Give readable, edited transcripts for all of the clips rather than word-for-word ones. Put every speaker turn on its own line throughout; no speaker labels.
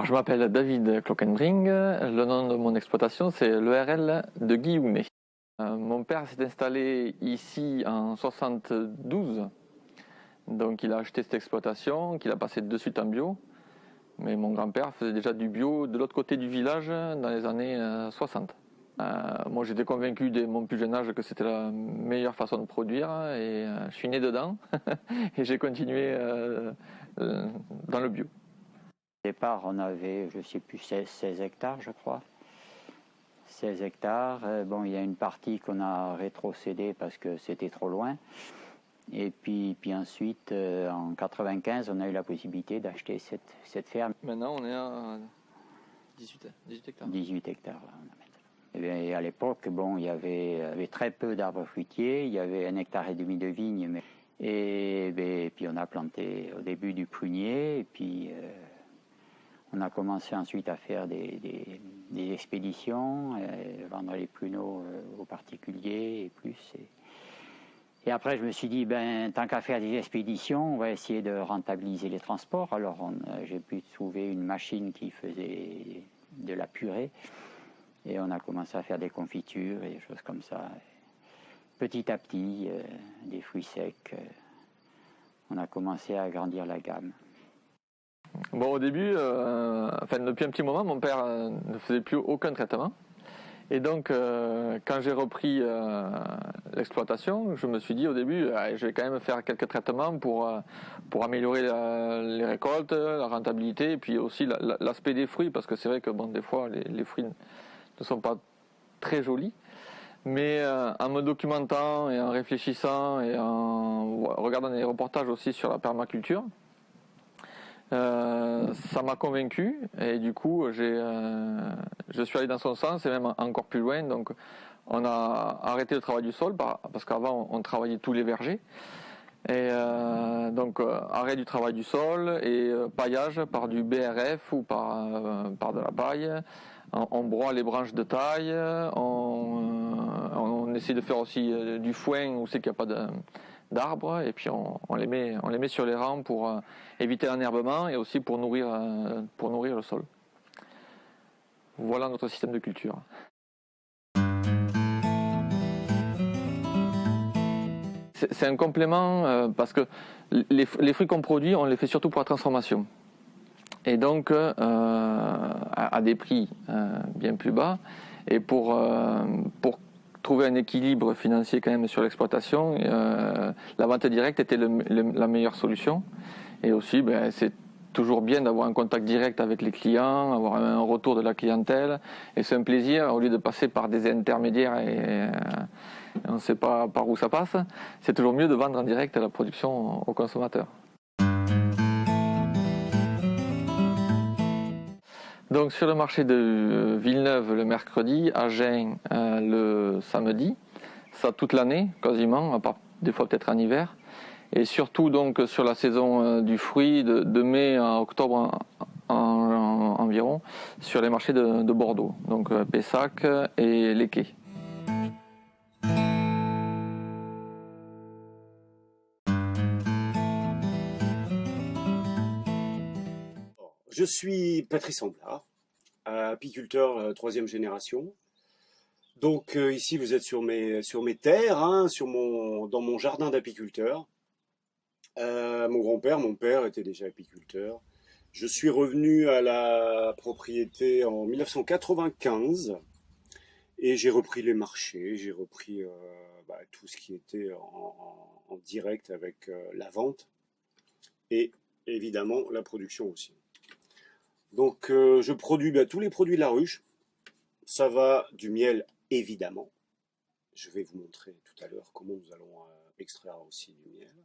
Je m'appelle David Clockenbring. Le nom de mon exploitation, c'est l'ERL de Guillaumet. Mon père s'est installé ici en 72. Donc il a acheté cette exploitation, qu'il a passé de suite en bio. Mais mon grand-père faisait déjà du bio de l'autre côté du village dans les années 60. Moi j'étais convaincu dès mon plus jeune âge que c'était la meilleure façon de produire et je suis né dedans et j'ai continué dans le bio.
Au départ, on avait, je ne sais plus, 16 hectares, je crois. 16 hectares. Bon, il y a une partie qu'on a rétrocédée parce que c'était trop loin. Et puis ensuite, en 95, on a eu la possibilité d'acheter cette ferme.
Maintenant, on est à 18 hectares.
18 hectares. Et à l'époque, bon, il y avait très peu d'arbres fruitiers. Il y avait 1,5 hectare de vignes. Et puis on a planté au début du prunier. Et puis on a commencé ensuite à faire des expéditions, vendre les pruneaux aux particuliers et plus. Et après, je me suis dit, tant qu'à faire des expéditions, on va essayer de rentabiliser les transports. Alors, j'ai pu trouver une machine qui faisait de la purée. Et on a commencé à faire des confitures et des choses comme ça. Petit à petit, des fruits secs, on a commencé à agrandir la gamme.
Bon, au début, depuis un petit moment, mon père ne faisait plus aucun traitement. Et donc, quand j'ai repris l'exploitation, je me suis dit au début, je vais quand même faire quelques traitements pour améliorer les récoltes, la rentabilité, et puis aussi l'aspect des fruits, parce que c'est vrai que bon, des fois, les fruits ne sont pas très jolis. Mais en me documentant et en réfléchissant et en regardant des reportages aussi sur la permaculture, ça m'a convaincu et du coup je suis allé dans son sens et même encore plus loin. Donc on a arrêté le travail du sol parce qu'avant on travaillait tous les vergers et donc arrêt du travail du sol et paillage par du BRF ou par de la paille. On broie les branches de taille, on essaie de faire aussi du foin où c'est qu'il n'y a pas d'arbres et puis on les met sur les rangs pour éviter l'enherbement et aussi pour nourrir le sol. Voilà notre système de culture. C'est un complément parce que les fruits qu'on produit, on les fait surtout pour la transformation. Et donc à des prix bien plus bas et pour trouver un équilibre financier quand même sur l'exploitation, la vente directe était la meilleure solution. Et aussi, c'est toujours bien d'avoir un contact direct avec les clients, avoir un retour de la clientèle. Et c'est un plaisir, au lieu de passer par des intermédiaires et on ne sait pas par où ça passe, c'est toujours mieux de vendre en direct la production aux consommateurs. Donc sur le marché de Villeneuve le mercredi, à Agen le samedi, ça toute l'année quasiment, à part des fois peut-être en hiver, et surtout donc sur la saison du fruit de mai à octobre environ, sur les marchés de Bordeaux, donc Pessac et les Quais.
Je suis Patrice Amblard, apiculteur troisième génération. Donc ici vous êtes sur mes terres, hein, dans mon jardin d'apiculteur. Mon père était déjà apiculteur. Je suis revenu à la propriété en 1995 et j'ai repris les marchés, j'ai repris tout ce qui était en direct avec la vente et évidemment la production aussi. Donc je produis tous les produits de la ruche. Ça va du miel évidemment. Je vais vous montrer tout à l'heure comment nous allons extraire aussi du miel.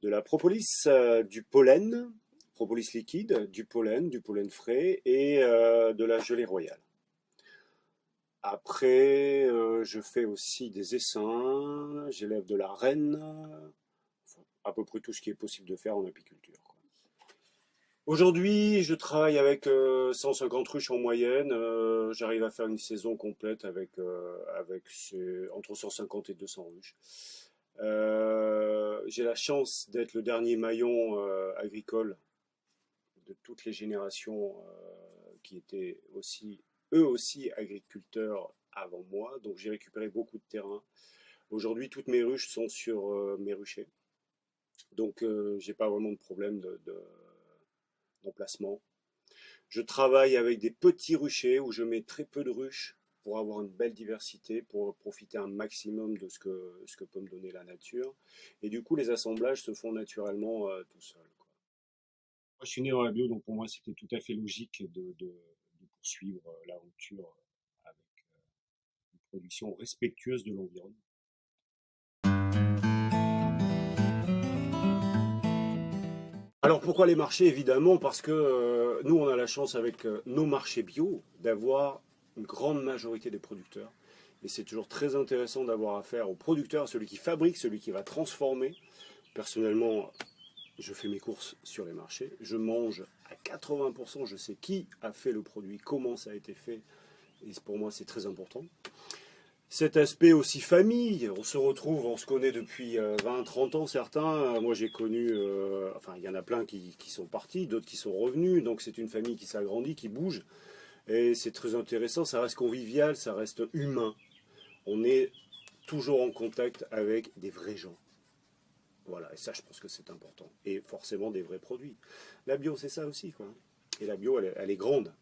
De la propolis, du pollen, propolis liquide, du pollen frais et de la gelée royale. Après, je fais aussi des essaims, j'élève de la reine, enfin, à peu près tout ce qui est possible de faire en apiculture. Aujourd'hui, je travaille avec 150 ruches en moyenne. J'arrive à faire une saison complète avec entre 150 et 200 ruches. J'ai la chance d'être le dernier maillon agricole de toutes les générations qui étaient eux aussi agriculteurs avant moi. Donc j'ai récupéré beaucoup de terrain. Aujourd'hui, toutes mes ruches sont sur mes ruchers. Donc j'ai pas vraiment de problème d'emplacement. Je travaille avec des petits ruchers où je mets très peu de ruches pour avoir une belle diversité, pour profiter un maximum de ce que peut me donner la nature. Et du coup, les assemblages se font naturellement tout seuls, quoi. Moi, je suis né dans la bio, donc pour moi, c'était tout à fait logique de poursuivre l'aventure avec une production respectueuse de l'environnement. Alors pourquoi les marchés? Évidemment parce que nous on a la chance avec nos marchés bio d'avoir une grande majorité des producteurs. Et c'est toujours très intéressant d'avoir affaire au producteur, celui qui fabrique, celui qui va transformer. Personnellement, je fais mes courses sur les marchés. Je mange à 80%, je sais qui a fait le produit, comment ça a été fait. Et pour moi c'est très important. Cet aspect aussi famille, on se retrouve, on se connaît depuis 20-30 ans certains. Moi j'ai connu, enfin il y en a plein qui sont partis, d'autres qui sont revenus. Donc c'est une famille qui s'agrandit, qui bouge. Et c'est très intéressant, ça reste convivial, ça reste humain. On est toujours en contact avec des vrais gens. Voilà, et ça je pense que c'est important. Et forcément des vrais produits. La bio c'est ça aussi, quoi. Et la bio elle est grande,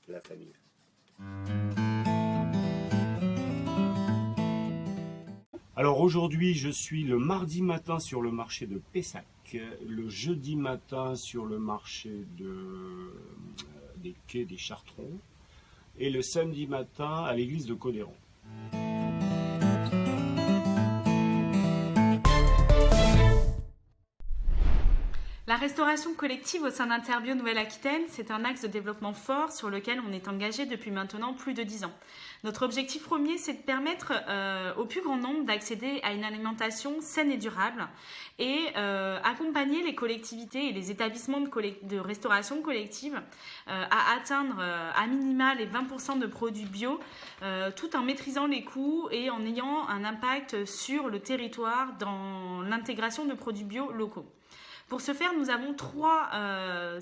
la famille. Alors aujourd'hui, je suis le mardi matin sur le marché de Pessac, le jeudi matin sur le marché des Quais des Chartrons et le samedi matin à l'église de Codéran.
La restauration collective au sein d'Interbio Nouvelle-Aquitaine, c'est un axe de développement fort sur lequel on est engagé depuis maintenant plus de 10 ans. Notre objectif premier, c'est de permettre au plus grand nombre d'accéder à une alimentation saine et durable et accompagner les collectivités et les établissements de restauration collective à atteindre à minima les 20% de produits bio tout en maîtrisant les coûts et en ayant un impact sur le territoire dans l'intégration de produits bio locaux. Pour ce faire, nous avons 3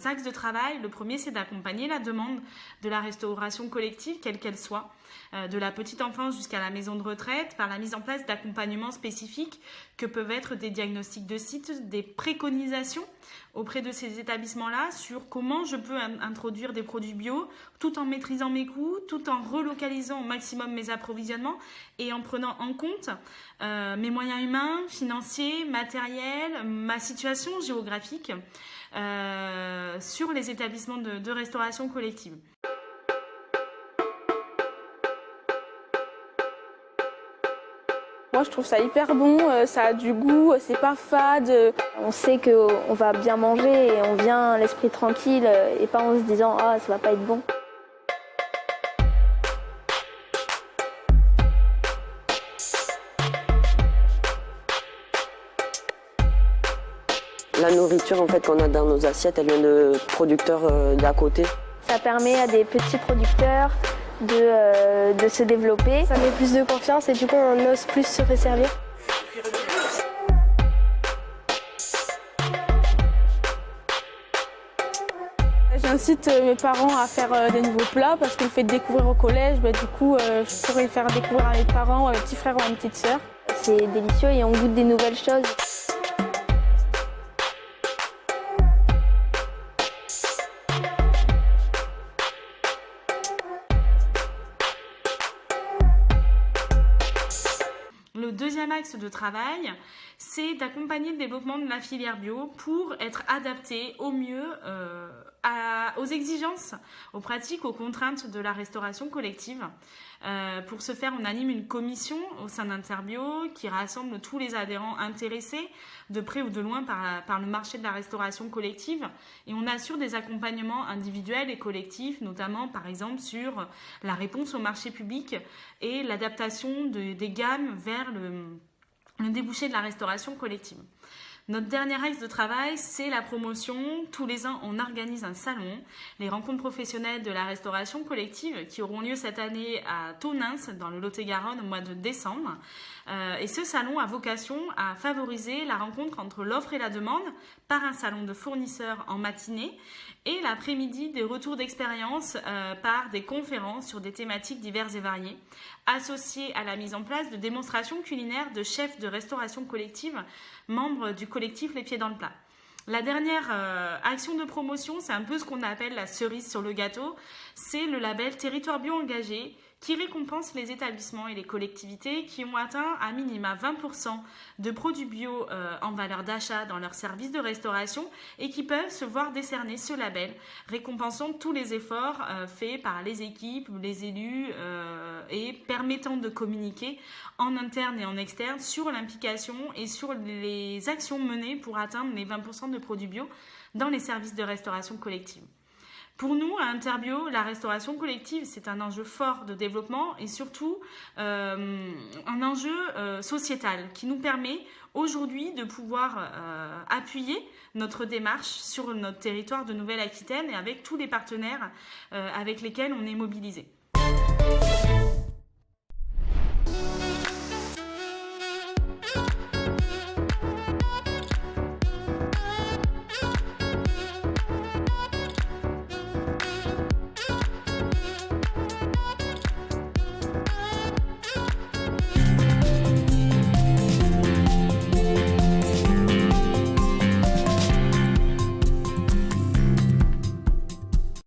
axes de travail. Le premier, c'est d'accompagner la demande de la restauration collective, quelle qu'elle soit, de la petite enfance jusqu'à la maison de retraite, par la mise en place d'accompagnements spécifiques que peuvent être des diagnostics de site, des préconisations auprès de ces établissements-là sur comment je peux introduire des produits bio tout en maîtrisant mes coûts, tout en relocalisant au maximum mes approvisionnements et en prenant en compte mes moyens humains, financiers, matériels, ma situation géographique sur les établissements de restauration collective.
Moi, je trouve ça hyper bon, ça a du goût, c'est pas fade. On sait qu'on va bien manger et on vient l'esprit tranquille et pas en se disant « Ah, ça va pas être bon ».
La nourriture en fait qu'on a dans nos assiettes, elle vient de producteurs d'à côté.
Ça permet à des petits producteurs de se développer.
Ça met plus de confiance et du coup on ose plus se resservir.
J'incite mes parents à faire des nouveaux plats parce qu'on le fait découvrir au collège. Du coup, je pourrais faire découvrir à mes parents, à mes petits frères ou à mes petites sœurs. C'est délicieux et on goûte des nouvelles choses.
Le deuxième axe de travail, c'est d'accompagner le développement de la filière bio pour être adapté au mieux aux exigences, aux pratiques, aux contraintes de la restauration collective. Pour ce faire, on anime une commission au sein d'Interbio qui rassemble tous les adhérents intéressés de près ou de loin par le marché de la restauration collective et on assure des accompagnements individuels et collectifs, notamment par exemple sur la réponse au marché public et l'adaptation des gammes vers le débouché de la restauration collective. Notre dernier axe de travail, c'est la promotion. Tous les ans, on organise un salon, les rencontres professionnelles de la restauration collective, qui auront lieu cette année à Tonins, dans le Lot-et-Garonne, au mois de décembre. Et ce salon a vocation à favoriser la rencontre entre l'offre et la demande par un salon de fournisseurs en matinée et l'après-midi des retours d'expérience par des conférences sur des thématiques diverses et variées, associées à la mise en place de démonstrations culinaires de chefs de restauration collective, membres du collectif Les Pieds dans le Plat. La dernière action de promotion, c'est un peu ce qu'on appelle la cerise sur le gâteau, c'est le label Territoire Bio Engagé, qui récompense les établissements et les collectivités qui ont atteint à minima 20% de produits bio en valeur d'achat dans leurs services de restauration et qui peuvent se voir décerner ce label, récompensant tous les efforts faits par les équipes, les élus et permettant de communiquer en interne et en externe sur l'implication et sur les actions menées pour atteindre les 20% de produits bio dans les services de restauration collective. Pour nous, à Interbio, la restauration collective, c'est un enjeu fort de développement et surtout un enjeu sociétal qui nous permet aujourd'hui de pouvoir appuyer notre démarche sur notre territoire de Nouvelle-Aquitaine et avec tous les partenaires avec lesquels on est mobilisé.